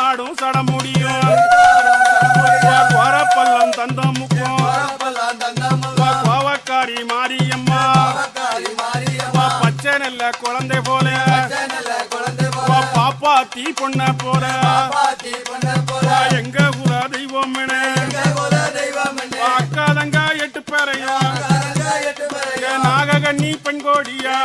ஆடும் சட முடியும் கோரப்பள்ளம் தந்தம் முக்கும் கோவக்காரி மாரியம்மா பச்சை நெல்ல குழந்தை போல பாப்பா தீ பொண்ண போல எங்க குல தெய்வம் அக்காதங்க 8 பேரையும் நாககண்ணி பெண்கோடியா